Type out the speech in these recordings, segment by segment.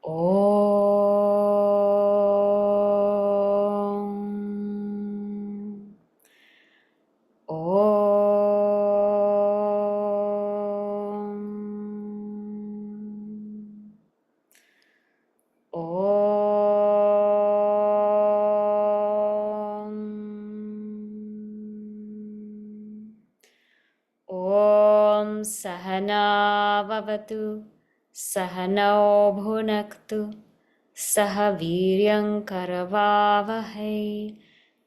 Om. Om. Om. Om Sahana Vavatu Sahanau Bhunaktu Saha Viryam Karavavahai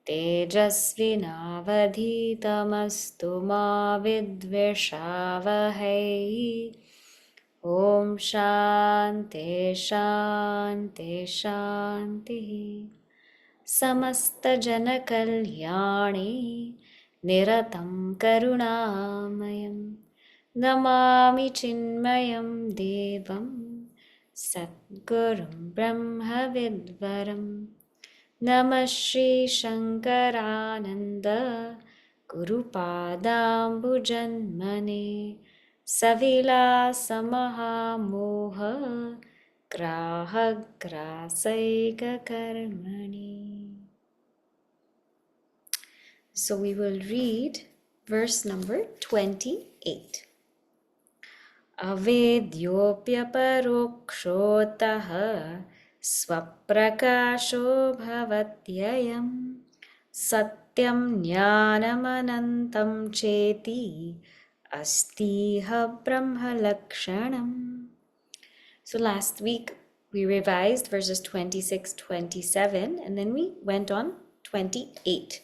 Tejasvinavadhitamastu ma vidvishavahai. Om Shanti Shanti Shanti. Samasta Jana Kalyani Niratam Karunamayam Namami Chinmayam Devam Satgurum Brahma Vidvaram. Namah Shri Shankarananda Gurupadambujanmane Savila Samaha Moha Graha Grasaika Karmani. So we will read verse number 28. Avedyopya parokshotaha Svaprakasho bhavatyayam Satyam jnanamanantam cheti Astiha brahma lakshanam. So last week we revised verses 26, 27, and then we went on 28.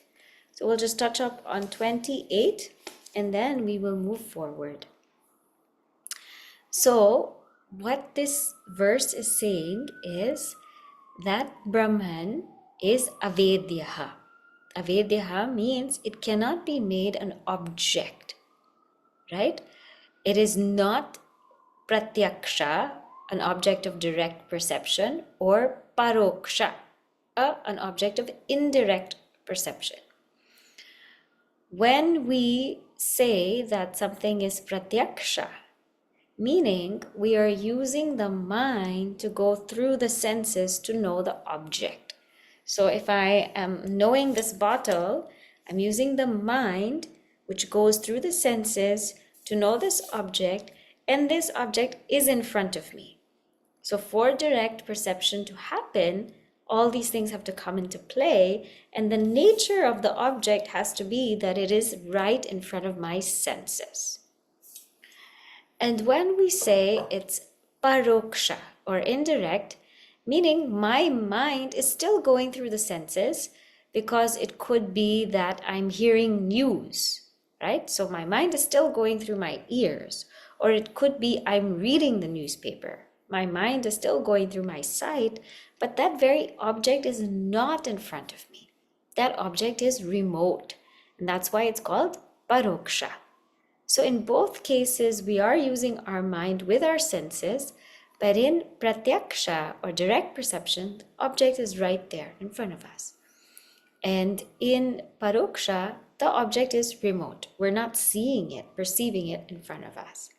So we'll just touch up on 28 and then we will move forward. So what this verse is saying is that Brahman is avedyaha. Avedyaha means it cannot be made an object, right? It is not pratyaksha, an object of direct perception, or paroksha, an object of indirect perception. When we say that something is pratyaksha, meaning we are using the mind to go through the senses to know the object. So if I am knowing this bottle, I'm using the mind which goes through the senses to know this object, and this object is in front of me. So for direct perception to happen, all these things have to come into play, and the nature of the object has to be that it is right in front of my senses. And when we say it's paroksha or indirect, meaning my mind is still going through the senses, because it could be that I'm hearing news, right? So my mind is still going through my ears, or it could be I'm reading the newspaper. My mind is still going through my sight, but that very object is not in front of me. That object is remote, and that's why it's called paroksha. So in both cases, we are using our mind with our senses, but in pratyaksha or direct perception, the object is right there in front of us. And in paroksha, the object is remote. We're not seeing it, perceiving it in front of us.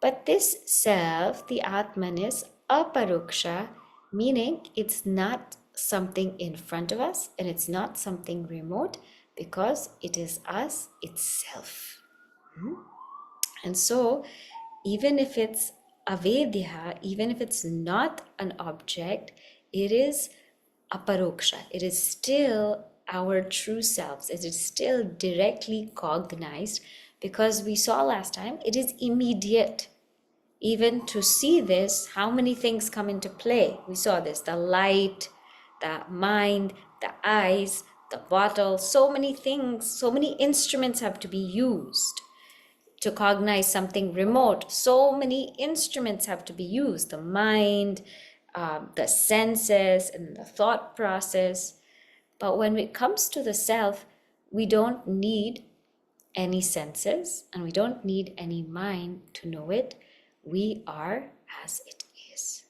But this self, the Ātman, is aparoksha, meaning it's not something in front of us and it's not something remote, because it is us itself. And so even if it's avedya, even if it's not an object, it is aparoksha. It is still our true selves. It is still directly cognized, because we saw last time it is immediate. Even to see this, how many things come into play? We saw this, the light, the mind, the eyes, the bottle, so many things, so many instruments have to be used to cognize something remote. So many instruments have to be used, the mind, the senses, and the thought process. But when it comes to the self, we don't need any senses and we don't need any mind to know it. We are as it is,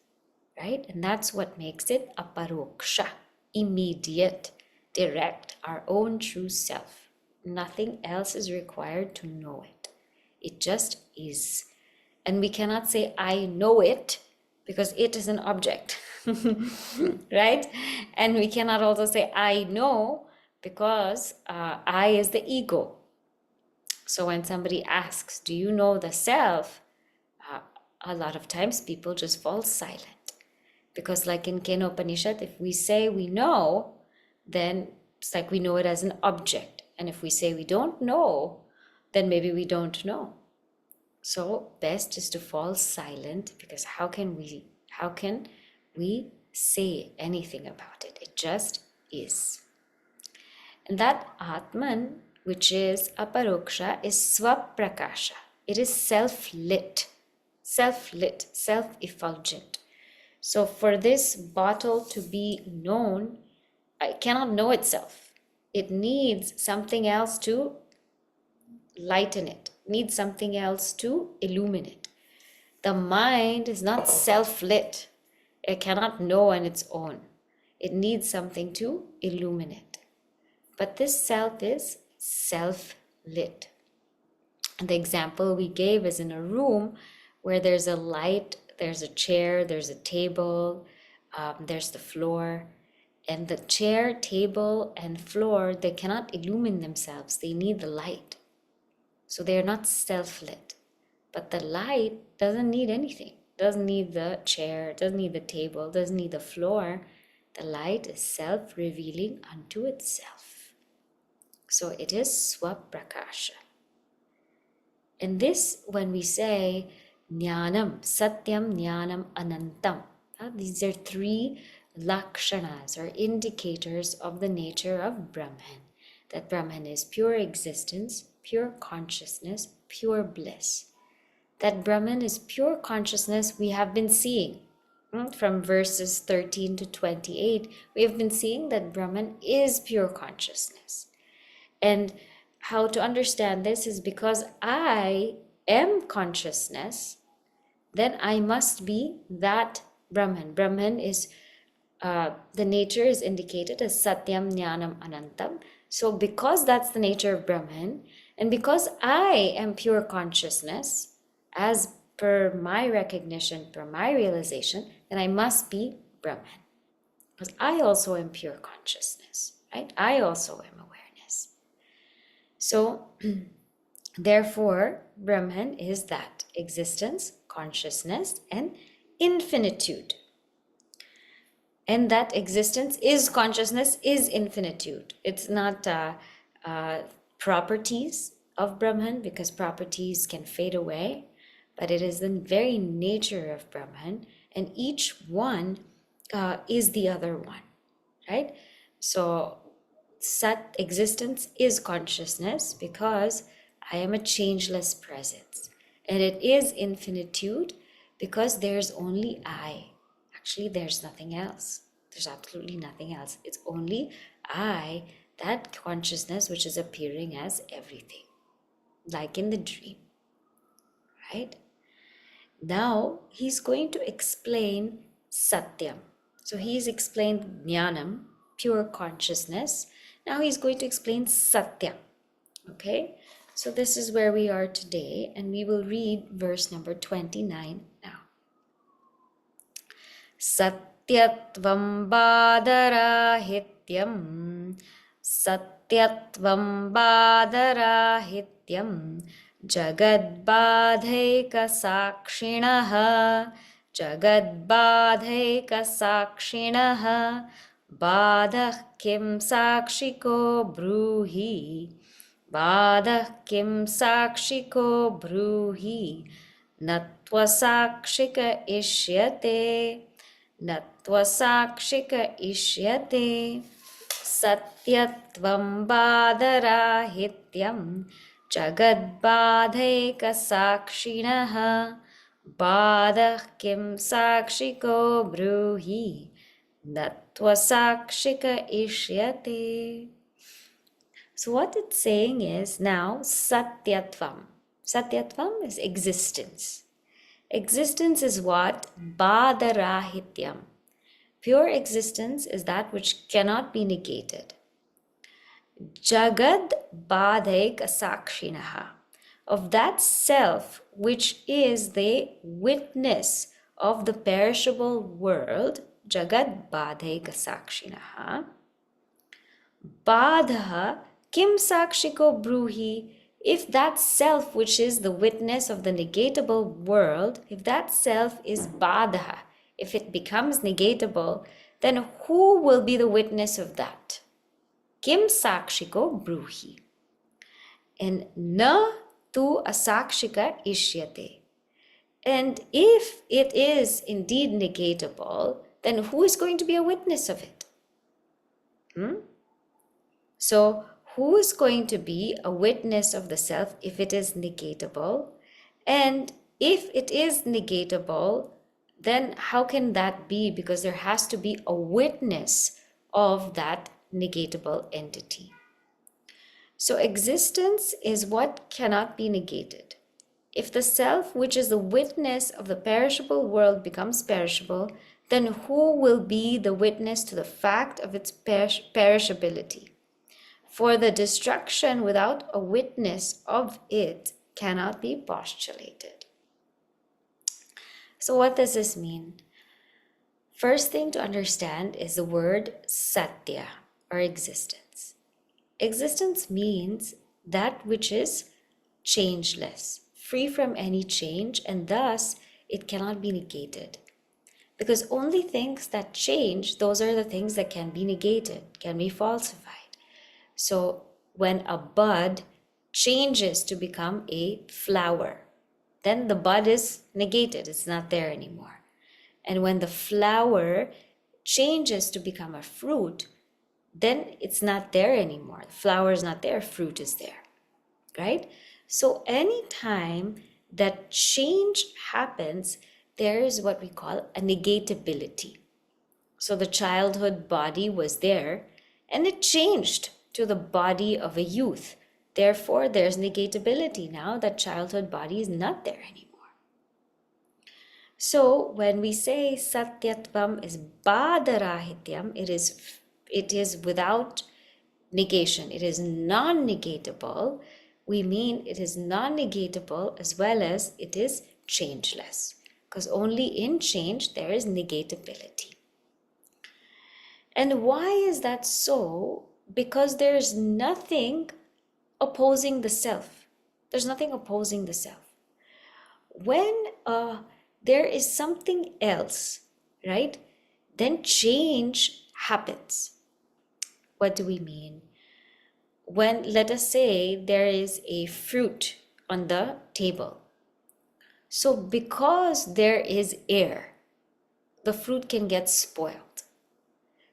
right? And that's what makes it aparoksha, immediate, direct, our own true self. Nothing else is required to know it. It just is. And we cannot say, I know it, because it is an object, right? And we cannot also say I know, because I is the ego. So when somebody asks, do you know the self? A lot of times people just fall silent, because like in Kenopanishad, if we say we know, then it's like we know it as an object. And if we say we don't know, then maybe we don't know. So best is to fall silent, because how can we say anything about it? It just is. And that Ātman, which is aparoksha, is svaprakasha. It is self-lit, self-effulgent. So for this bottle to be known, it cannot know itself. It needs something else to lighten it, needs something else to illuminate. The mind is not self-lit. It cannot know on its own. It needs something to illuminate. But this self is self-lit. The example we gave is in a room where there's a light, there's a chair, there's a table, there's the floor. And the chair, table, and floor, they cannot illumine themselves. They need the light. So they are not self-lit. But the light doesn't need anything. Doesn't need the chair, doesn't need the table, doesn't need the floor. The light is self-revealing unto itself. So it is swaprakasha. And this, when we say jnanam, satyam, jnanam, anantam, these are three lakshanas, or indicators of the nature of Brahman. That Brahman is pure existence, pure consciousness, pure bliss. That Brahman is pure consciousness, we have been seeing. From verses 13 to 28, we have been seeing that Brahman is pure consciousness. And how to understand this is because I am consciousness, then I must be that Brahman. Brahman is, the nature is indicated as Satyam, Jnanam, Anantam. So because that's the nature of Brahman, and because I am pure consciousness, as per my recognition, per my realization, then I must be Brahman. Because I also am pure consciousness, right? I also am awareness. So, therefore, Brahman is that existence, consciousness, and infinitude. And that existence is consciousness, is infinitude. It's not properties of Brahman, because properties can fade away, but it is the very nature of Brahman, and each one is the other one, right? So Sat existence is consciousness, because I am a changeless presence, and it is infinitude because there's only I. Actually, there's nothing else. There's absolutely nothing else. It's only I, that consciousness which is appearing as everything, like in the dream, right? Now, he's going to explain Satyam. So he's explained Jnanam, pure consciousness. Now he's going to explain Satya. Okay? So this is where we are today, and we will read verse number 29 now. Satyatvam badarahityam, Satyatvam badarahityam, Jagadbadhaika sakshinaha, Jagadbadhaika sakshinaha, Badah kim sakshiko bruhi, Badah kim sakshiko bruhi, Natva sakshika ishyate, Natva sakshika ishyate, Satyatvam badarahityam, Jagadbadhaika sakshinaha, Badah kim sakshiko bruhi, Natva sakshika ishyate. So what it's saying is now Satyatvam. Satyatvam is existence. Existence is what? Badarahityam. Pure existence is that which cannot be negated. Jagad badhaika sakshinaha. Of that self which is the witness of the perishable world, Jagad Badhaika Sakshinaha, Badha Kim Sakshiko Bruhi, if that self which is the witness of the negatable world, if that self is Badha, if it becomes negatable, then who will be the witness of that? Kim Sakshiko Bruhi. And na tu asakshika ishyate. And if it is indeed negatable, then who is going to be a witness of it? So, who is going to be a witness of the self if it is negatable? And if it is negatable, then how can that be? Because there has to be a witness of that negatable entity. So, existence is what cannot be negated. If the self, which is the witness of the perishable world, becomes perishable, then who will be the witness to the fact of its perishability? For the destruction without a witness of it cannot be postulated. So what does this mean? First thing to understand is the word Satya, or existence. Existence means that which is changeless, free from any change, and thus it cannot be negated. Because only things that change, those are the things that can be negated, can be falsified. So when a bud changes to become a flower, then the bud is negated, it's not there anymore. And when the flower changes to become a fruit, then it's not there anymore. The flower is not there, fruit is there, right? So anytime that change happens, there is what we call a negatability. So the childhood body was there and it changed to the body of a youth. Therefore, there's negatability. Now that childhood body is not there anymore. So when we say Satyatvam is Badarahityam, it is without negation. It is non-negatable. We mean it is non-negatable as well as it is changeless. Because only in change there is negatability. And why is that so? Because there's nothing opposing the self. There's nothing opposing the self. When there is something else, right, then change happens. What do we mean? When, let us say, there is a fruit on the table. So because there is air, the fruit can get spoiled.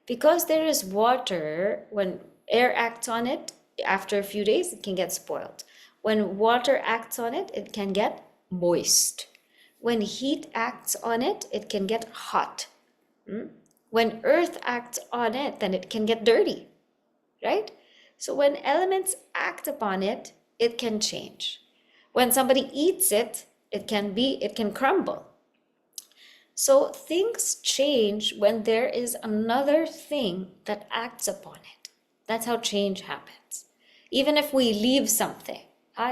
Because there is water, when air acts on it, after a few days, it can get spoiled. When water acts on it, it can get moist. When heat acts on it, it can get hot. When earth acts on it, then it can get dirty, right? So when elements act upon it, it can change. When somebody eats it, it can crumble. So things change when there is another thing that acts upon it. That's how change happens. Even if we leave something,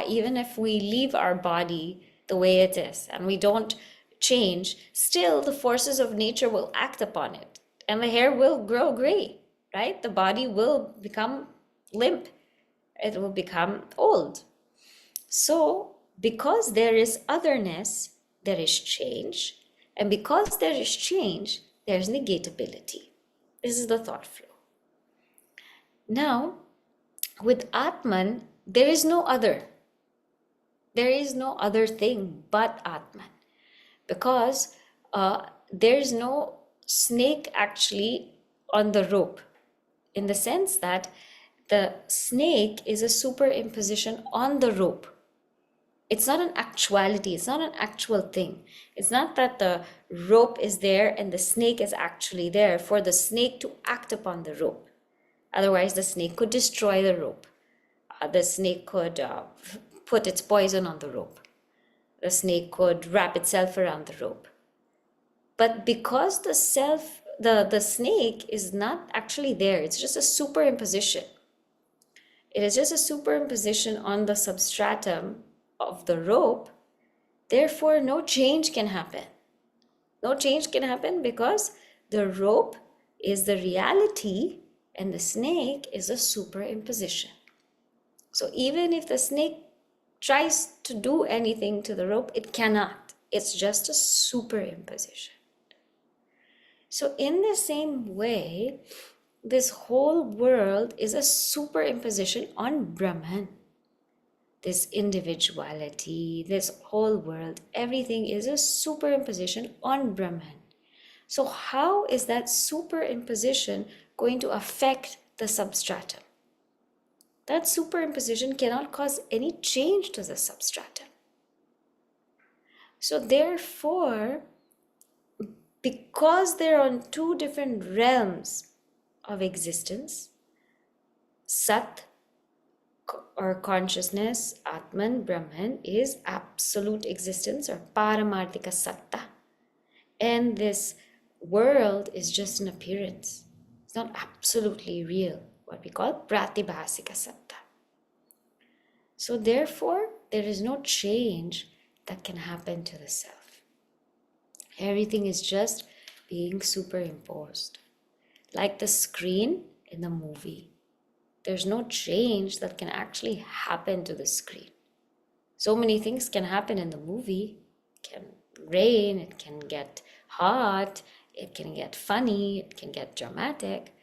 even if we leave our body the way it is and we don't change, still the forces of nature will act upon it and the hair will grow gray, right? The body will become limp. It will become old. So because there is otherness, there is change. And because there is change, there is negatability. This is the thought flow. Now, with Ātman, there is no other. There is no other thing but Ātman. Because there is no snake actually on the rope. In the sense that the snake is a superimposition on the rope. It's not an actuality. It's not an actual thing. It's not that the rope is there and the snake is actually there for the snake to act upon the rope. Otherwise, the snake could destroy the rope. The snake could put its poison on the rope. The snake could wrap itself around the rope. But because the snake is not actually there, it's just a superimposition. It is just a superimposition on the substratum of the rope, therefore no change can happen. No change can happen because the rope is the reality and the snake is a superimposition. So even if the snake tries to do anything to the rope, it cannot. It's just a superimposition. So in the same way, this whole world is a superimposition on Brahman. This individuality, this whole world, everything is a superimposition on Brahman. So how is that superimposition going to affect the substratum? That superimposition cannot cause any change to the substratum. So therefore, because they're on two different realms of existence, Sat or consciousness, Ātman, Brahman, is absolute existence or pāramārthikā satta. And this world is just an appearance. It's not absolutely real, what we call prātibhāsikā satta. So therefore, there is no change that can happen to the self. Everything is just being superimposed. Like the screen in the movie. There's no change that can actually happen to the screen. So many things can happen in the movie. It can rain, it can get hot, it can get funny, it can get dramatic,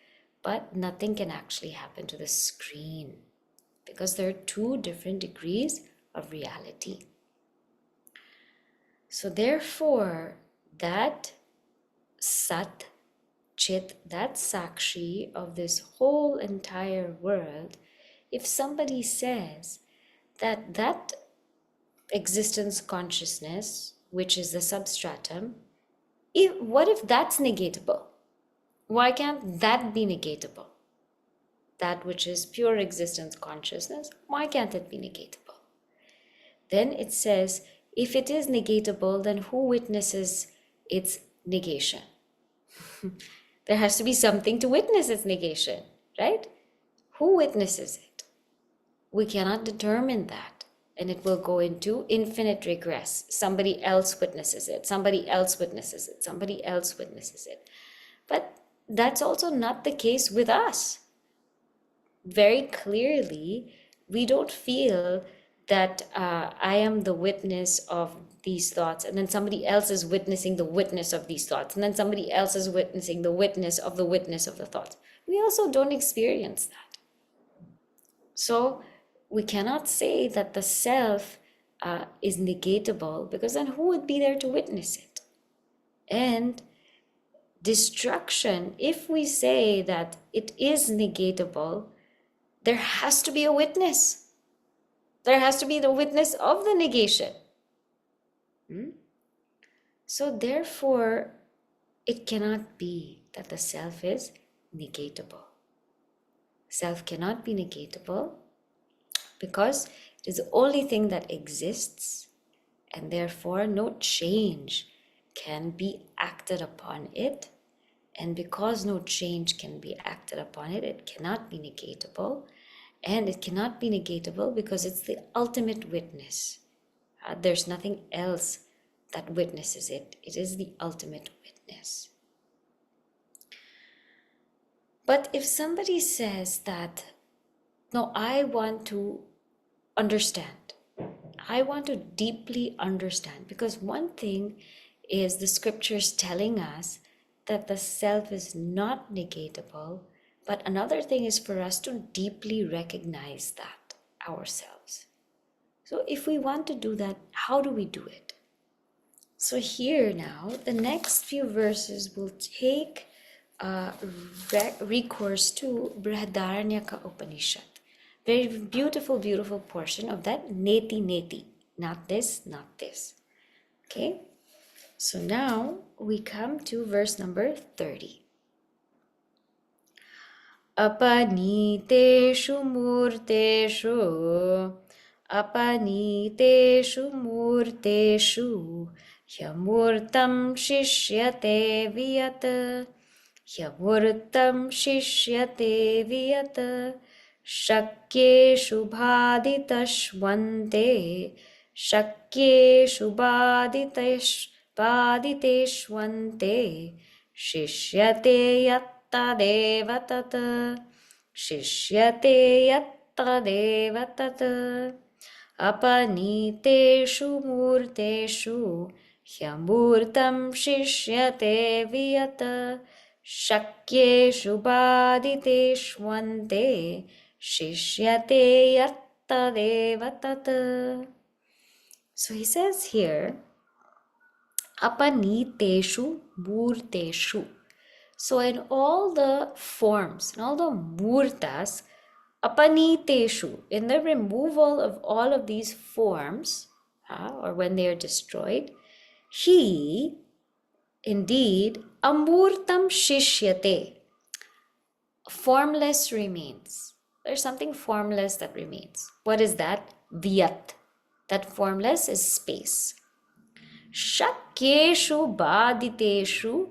but nothing can actually happen to the screen because there are two different degrees of reality. So therefore, that Sat, Chit, that Sakshi of this whole entire world, if somebody says that that existence consciousness, which is the substratum, what if that's negatable? Why can't that be negatable? That which is pure existence consciousness, why can't it be negatable? Then it says, if it is negatable, then who witnesses its negation? There has to be something to witness its negation, right? Who witnesses it? We cannot determine that. And it will go into infinite regress. Somebody else witnesses it. Somebody else witnesses it. Somebody else witnesses it. But that's also not the case with us. Very clearly, we don't feel that I am the witness of these thoughts, and then somebody else is witnessing the witness of these thoughts, and then somebody else is witnessing the witness of the thoughts. We also don't experience that. So we cannot say that the self is negatable, because then who would be there to witness it? And destruction, if we say that it is negatable, there has to be a witness. There has to be the witness of the negation. So therefore, it cannot be that the self is negatable. Self cannot be negatable because it is the only thing that exists, and therefore no change can be acted upon it. And because no change can be acted upon it, it cannot be negatable. And it cannot be negatable because it's the ultimate witness. There's nothing else that witnesses it. It is the ultimate witness. But if somebody says that, no, I want to understand. I want to deeply understand, because one thing is the scriptures telling us that the self is not negatable, but another thing is for us to deeply recognize that ourselves. So if we want to do that, how do we do it? So here now, the next few verses will take recourse to Brihadaranyaka Upanishad. Very beautiful, beautiful portion of that neti neti. Not this, not this. Okay? So now we come to verse number 30. Apaniteshu murteshu Hyamurtam shishyate viyat Shakyeshu bhaditashvante baditeshvante shishyate yattadeva tat shishyate yattadeva tat apaniteshu murteshu hyamurtam shishyate viyat shakyeshu baditeshvante shishyate yattadeva tat. So he says here, apaniteshu murteshu. So in all the forms, in all the murtas, apaniteshu, in the removal of all of these forms, or when they are destroyed, he indeed amurtam shishyate, formless remains. There's something formless that remains. What is that? Vyat. That formless is space. Shakyeshu baditeshu.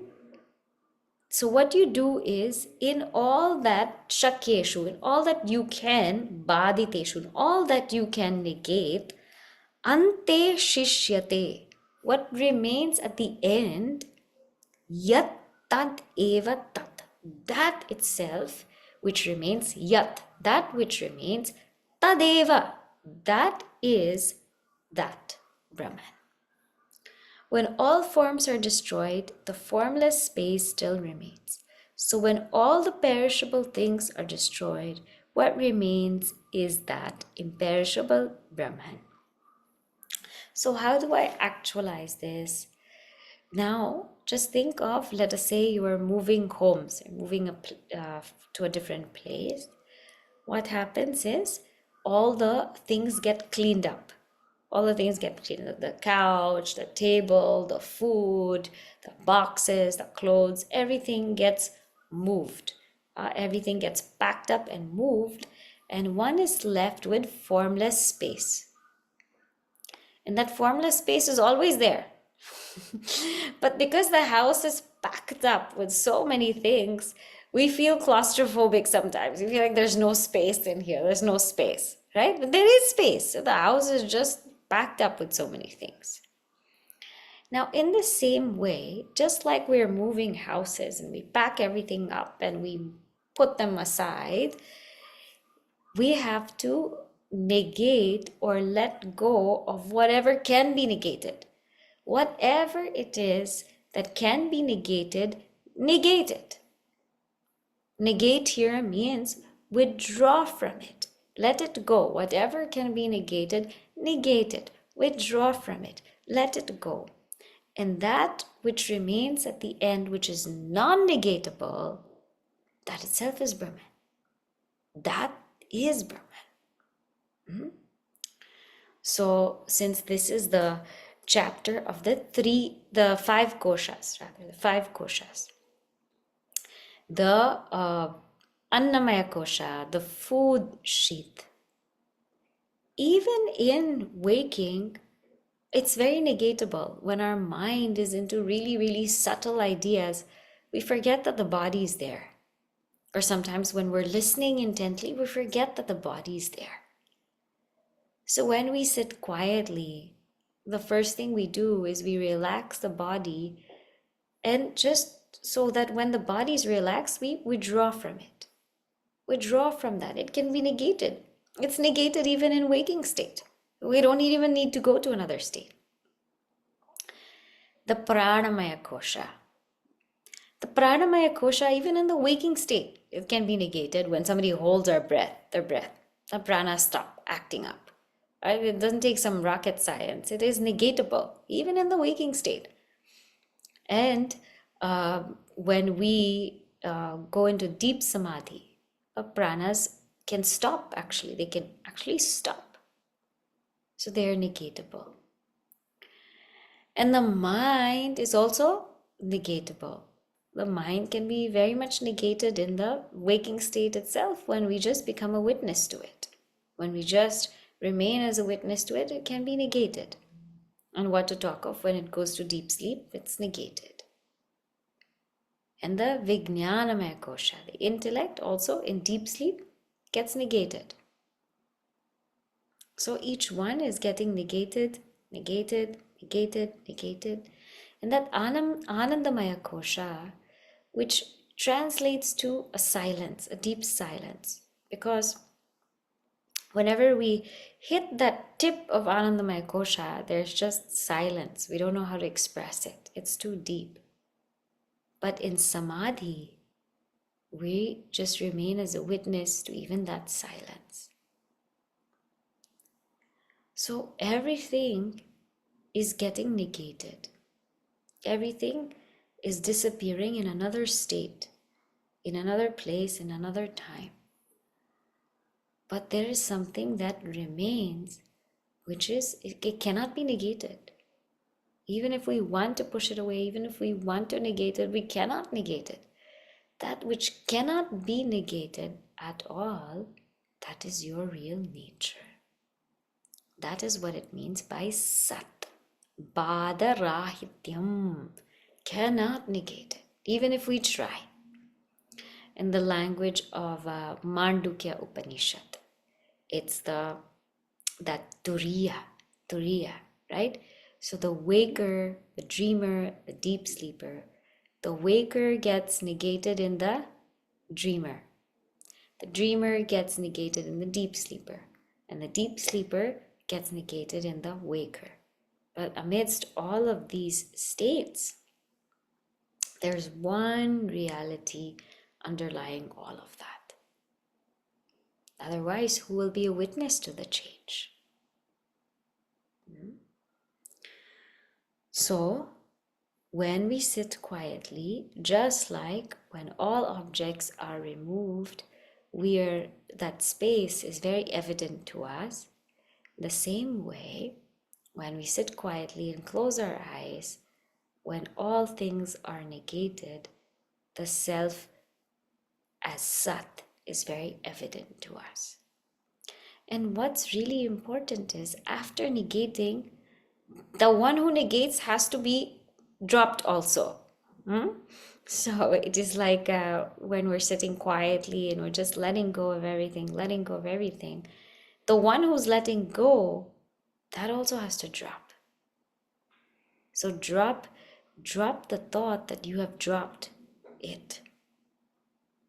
So what you do is, in all that shakyeshu, in all that you can, baditeshu, in all that you can negate, ante shishyate, what remains at the end, yat tad eva tat, that itself which remains, yat, that which remains, tadeva, that is that Brahman. When all forms are destroyed, the formless space still remains. So when all the perishable things are destroyed, what remains is that imperishable Brahman. So how do I actualize this? Now, just think of, let us say you are moving homes, moving to a different place. What happens is, all the things get cleaned up. All the things get cleaned up. The couch, the table, the food, the boxes, the clothes, everything gets moved. Everything gets packed up and moved, and one is left with formless space. And that formless space is always there. But because the house is packed up with so many things, we feel claustrophobic sometimes. We feel like there's no space in here. There's no space, right? But there is space. So the house is just packed up with so many things. Now, in the same way, just like we're moving houses and we pack everything up and we put them aside, we have to negate or let go of whatever can be negated. Whatever it is that can be negated, negate it. Negate here means withdraw from it. Let it go. Whatever can be negated, negate it. Withdraw from it. Let it go. And that which remains at the end, which is non-negatable, that itself is Brahman. That is Brahman. So, since this is the chapter of the five koshas, the Annamaya kosha, the food sheath, even in waking, it's very negatable. When our mind is into really, really subtle ideas, we forget that the body is there. Or sometimes when we're listening intently, we forget that the body is there. So when we sit quietly, the first thing we do is we relax the body, and just so that when the body is relaxed, we withdraw from it. Withdraw from that. It can be negated. It's negated even in waking state. We don't even need to go to another state. The pranamaya kosha. The pranamaya kosha, even in the waking state, it can be negated when somebody holds their breath. The pranas stop acting up. Right? It doesn't take some rocket science. It is negatable, even in the waking state. And when we go into deep samadhi, pranas can stop actually. They can actually stop. So they are negatable. And the mind is also negatable. The mind can be very much negated in the waking state itself when we just become a witness to it. When we just remain as a witness to it, it can be negated. And what to talk of when it goes to deep sleep, it's negated. And the vijnanamaya kosha, the intellect, also in deep sleep gets negated. So each one is getting negated, negated, negated, negated. And that Anandamaya Kosha, which translates to a silence, a deep silence. Because whenever we hit that tip of Anandamaya Kosha, there's just silence. We don't know how to express it. It's too deep. But in Samadhi, we just remain as a witness to even that silence. So everything is getting negated. Everything is disappearing in another state, in another place, in another time. But there is something that remains, which is, it cannot be negated. Even if we want to push it away, even if we want to negate it, we cannot negate it. That which cannot be negated at all, that is your real nature. That is what it means by Sat. Badarahityam. Cannot negate it, even if we try. In the language of Mandukya Upanishad, it's that Turiya, right? So the waker, the dreamer, the deep sleeper, the waker gets negated in the dreamer. The dreamer gets negated in the deep sleeper, and the deep sleeper gets negated in the waker. But amidst all of these states, there's one reality underlying all of that. Otherwise, who will be a witness to the change? So, when we sit quietly, just like when all objects are removed, that space is very evident to us. The same way, when we sit quietly and close our eyes, when all things are negated, the self as Sat is very evident to us. And what's really important is, after negating, the one who negates has to be dropped also. So it is like when we're sitting quietly and we're just letting go of everything, the one who's letting go, that also has to drop. So drop the thought that you have dropped it.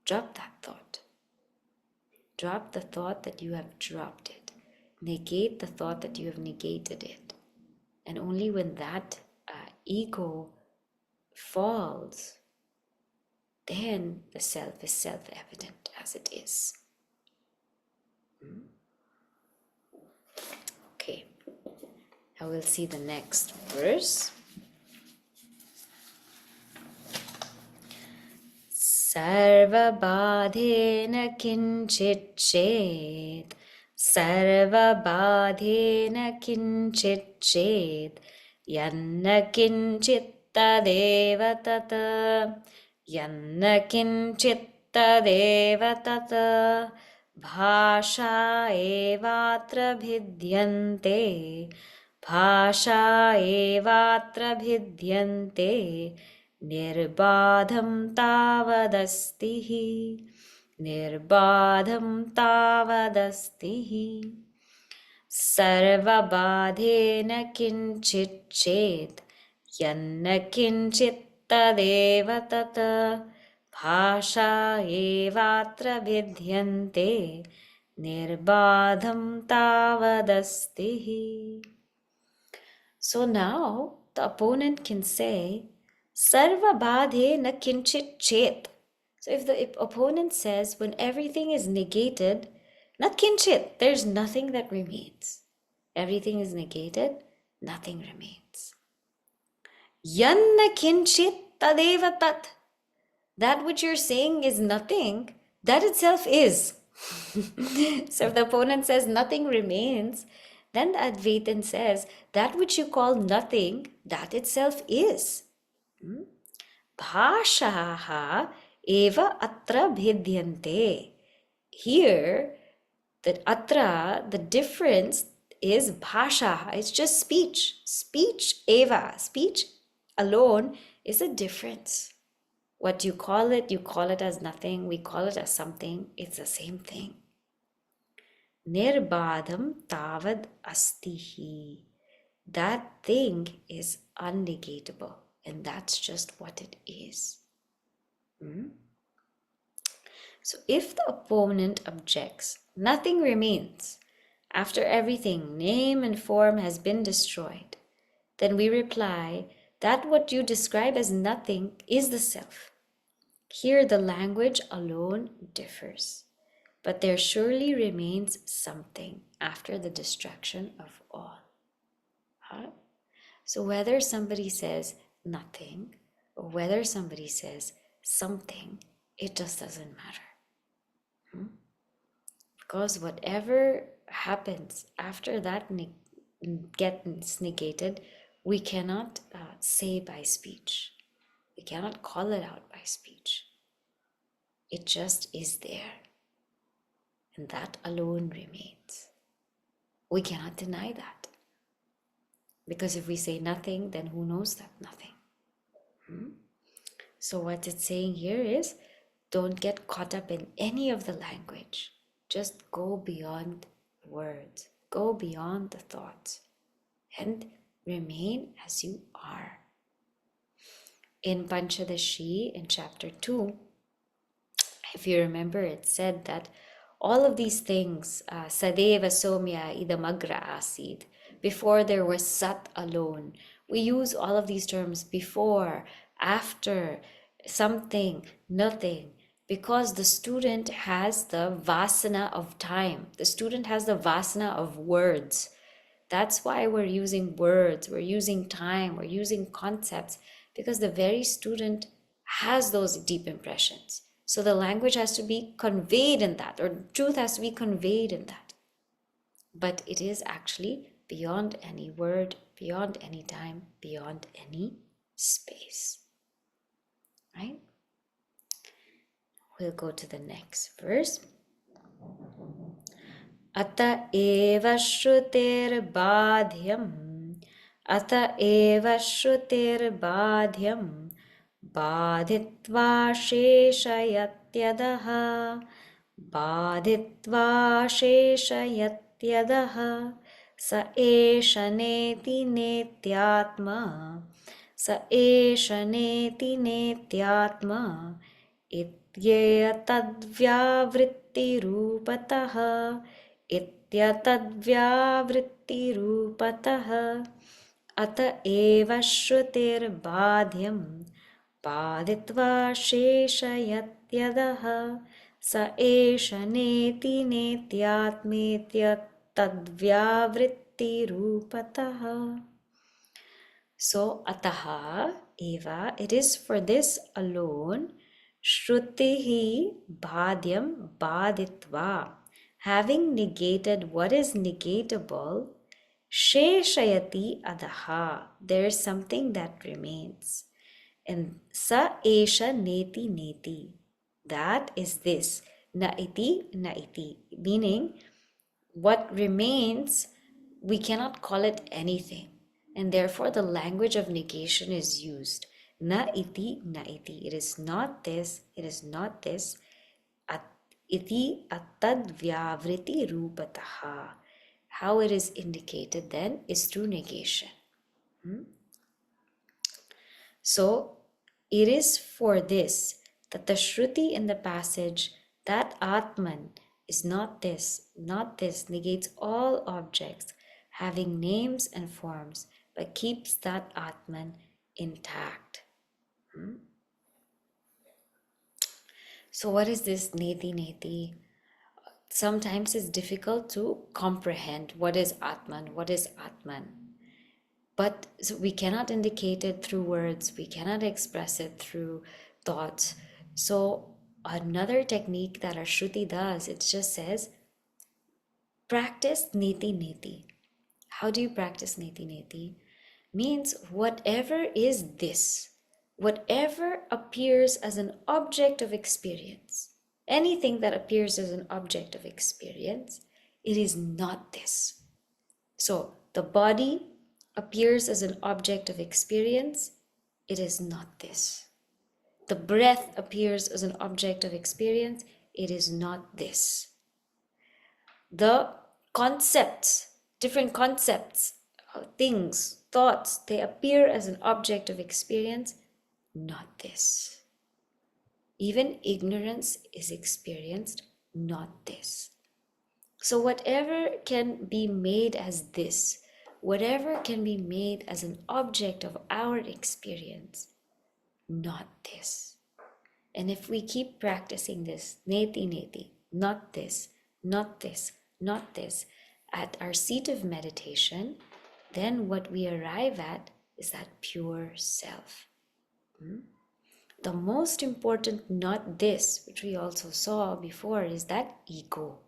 Drop that thought. Drop the thought that you have dropped it. Negate the thought that you have negated it. And only when that ego falls, then the self is self-evident as it is. Okay, I will see the next verse. Sarvabadhena kinchit chet. Sarvabadhena kinchit chet. Yanna kinchit tadeva tata. Yanna kinchit tadeva tata. Bhasha evatra bhidyante. Bhasha evatra bhidyante. Nirbadham tavadastihi. Nirbadham tavadastihi. Sarvabadhena kinchit chet. Yanna kinchit tadeva tata. Bhasha evatra bhidyante. Nirbadham tavadastihi. So now the opponent can say, Sarva badhe na kinchit chet. So if the opponent says, when everything is negated, not kinchit, there's nothing that remains. Everything is negated, nothing remains. Yanna kinchit tadeva tat. That which you're saying is nothing, that itself is. So if the opponent says nothing remains, then the Advaitin says, that which you call nothing, that itself is. Bhashaha eva atra bhidyante. Here, the atra, the difference is bhasha. It's just speech. Speech eva. Speech alone is a difference. What you call it as nothing. We call it as something. It's the same thing. Nirbadham tavad astihi. That thing is unnegatable. and that's just what it is. So if the opponent objects, nothing remains after everything, name and form, has been destroyed, then we reply that what you describe as nothing is the self. Here the language alone differs, but there surely remains something after the destruction of all. Huh? So whether somebody says nothing or whether somebody says something, it just doesn't matter. Because whatever happens after that gets negated, we cannot say by speech. We cannot call it out by speech. It just is there. And that alone remains. We cannot deny that. Because if we say nothing, then who knows that nothing? So what it's saying here is, don't get caught up in any of the language. Just go beyond words. Go beyond the thoughts. And remain as you are. In Panchadashi, in chapter 2, if you remember, it said that all of these things, Sadeva Somya Idamagra Asid, before there was Sat alone. We use all of these terms before, after, something, nothing, because the student has the vasana of time. The student has the vasana of words. That's why we're using words, we're using time, we're using concepts, because the very student has those deep impressions. So the language has to be conveyed in that, or truth has to be conveyed in that. But it is actually beyond any word, beyond any time, beyond any space. Right? We'll go to the next verse. Ata eva shrutir badhyam, ata eva shrutir badhyam, badhitva sheshayatyadaha, badhitva sheshayatyadaha, sa esha neti netyatma, sa esha neti netyatma, ityatadvyavrittirupataha, ityatadvyavrittirupataha, ata eva shrutir badhyam, badhitva sheshayatyadaha, sa esha neti netyatmetyatadvyavrittirupataha. So, ataha eva, it is for this alone, shrutihi badhyam badhitva, having negated what is negatable, sheshayati adaha, there is something that remains. And sa esha neti neti, that is this, naiti naiti, meaning what remains, we cannot call it anything. And therefore the language of negation is used. Na iti, it is not this, it is not this. Iti attad vyavriti rupataha. How it is indicated then is through negation. So it is for this that the Shruti in the passage, that Ātman is not this, negates all objects having names and forms, but keeps that Ātman intact. So what is this neti neti? Sometimes it's difficult to comprehend what is Ātman, what is Ātman. But so we cannot indicate it through words, we cannot express it through thoughts. So another technique that our Shruti does, it just says, practice neti neti. How do you practice neti neti? Means whatever is this, whatever appears as an object of experience, anything that appears as an object of experience, it is not this. So the body appears as an object of experience, it is not this. The breath appears as an object of experience, it is not this. The concepts, different concepts things, thoughts, they appear as an object of experience, not this. Even ignorance is experienced, not this. So whatever can be made as this, whatever can be made as an object of our experience, not this. And if we keep practicing this, neti neti, not this, not this, not this, at our seat of meditation, then what we arrive at is that pure self. The most important not this, which we also saw before, is that ego.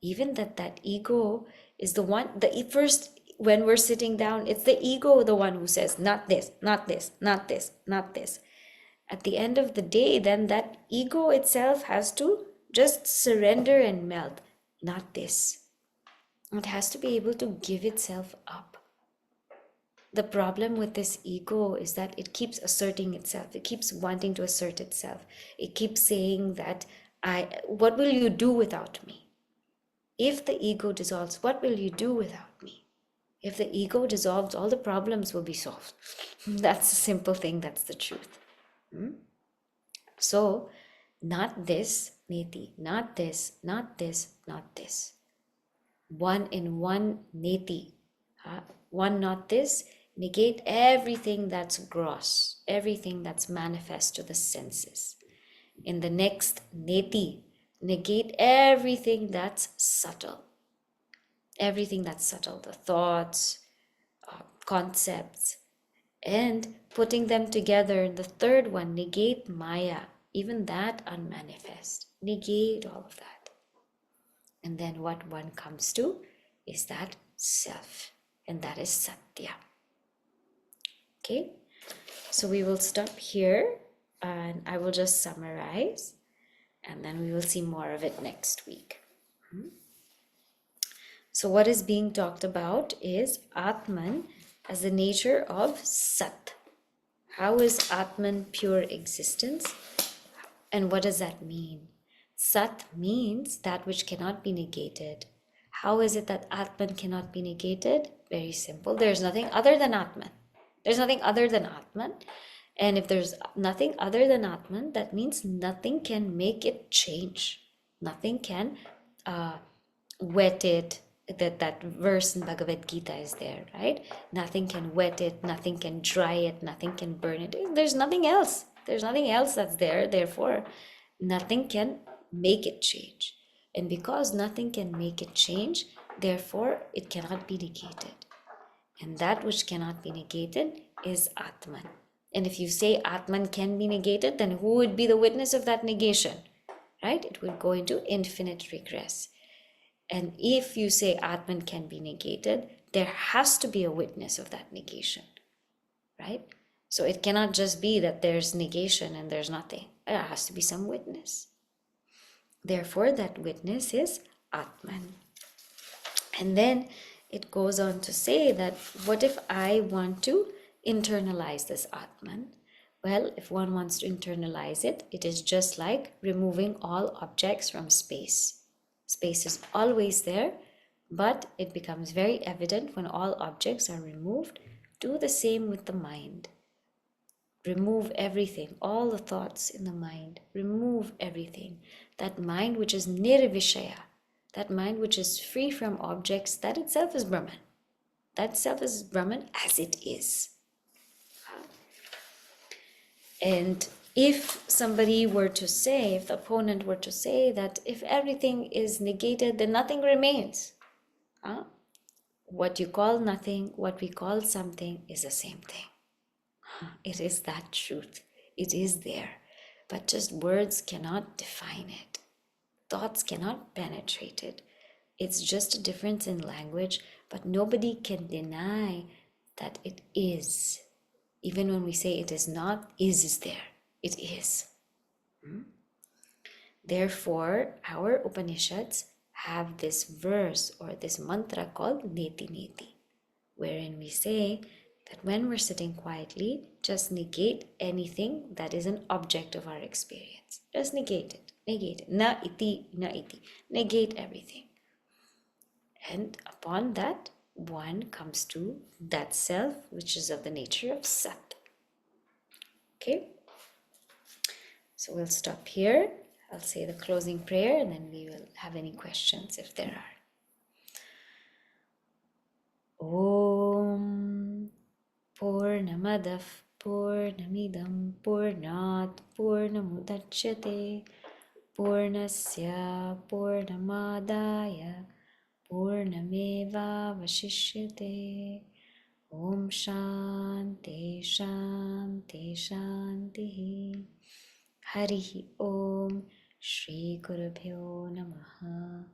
Even that ego is the one, the first, when we're sitting down, it's the ego the one who says, not this, not this, not this, not this. At the end of the day, then that ego itself has to just surrender and melt. Not this. It has to be able to give itself up. The problem with this ego is that it keeps asserting itself. It keeps wanting to assert itself. It keeps saying that, what will you do without me? If the ego dissolves, what will you do without me? If the ego dissolves, all the problems will be solved. That's a simple thing. That's the truth. So, not this, neti, not this, not this, not this. One in one, neti. One not this, negate everything that's gross, everything that's manifest to the senses. In the next, neti, negate everything that's subtle. Everything that's subtle, the thoughts, concepts, and putting them together in the third one, negate maya, even that unmanifest. Negate all of that. And then what one comes to is that self, and that is Satya. Okay, so we will stop here and I will just summarize, and then we will see more of it next week. So what is being talked about is Ātman as the nature of Sat. How is Ātman pure existence? And what does that mean? Sat means that which cannot be negated. How is it that Ātman cannot be negated? Very simple. There's nothing other than Ātman. There's nothing other than Ātman. And if there's nothing other than Ātman, that means nothing can make it change. Nothing can wet it. That verse in Bhagavad Gita is there, right? Nothing can wet it, nothing can dry it, nothing can burn it. There's nothing else. There's nothing else that's there. Therefore, nothing can make it change. And because nothing can make it change, therefore, it cannot be negated. And that which cannot be negated is Ātman. And if you say Ātman can be negated, then who would be the witness of that negation? Right? It would go into infinite regress. And if you say Ātman can be negated, there has to be a witness of that negation, right? So it cannot just be that there's negation and there's nothing. There has to be some witness. Therefore, that witness is Ātman. And then it goes on to say that what if I want to internalize this Ātman? Well, if one wants to internalize it, it is just like removing all objects from space. Space is always there, but it becomes very evident when all objects are removed. Do the same with the mind. Remove everything, all the thoughts in the mind. Remove everything. That mind which is nirvishaya, that mind which is free from objects, that itself is Brahman. That itself is Brahman as it is. And if somebody were to say, if the opponent were to say that if everything is negated, then nothing remains. What you call nothing, what we call something is the same thing. It is that truth. It is there. But just words cannot define it. Thoughts cannot penetrate it. It's just a difference in language, but nobody can deny that it is. Even when we say it is not, is there. It is. Therefore, our Upanishads have this verse or this mantra called neti neti, wherein we say that when we're sitting quietly, just negate anything that is an object of our experience. Just negate it. Negate it. Na iti, na iti. Negate everything. And upon that, one comes to that self, which is of the nature of Sat. Okay, so we'll stop here. I'll say the closing prayer and then we will have any questions if there are. Om Purnamadav Purnamidam Purnat Purnamudachyate Purnasya Purnamadaya Purnameva Vashishyate. Om Shanti Shanti Shanti. Harihi Om. Shri Gurubhyo Namaha.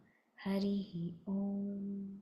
Harihi Om.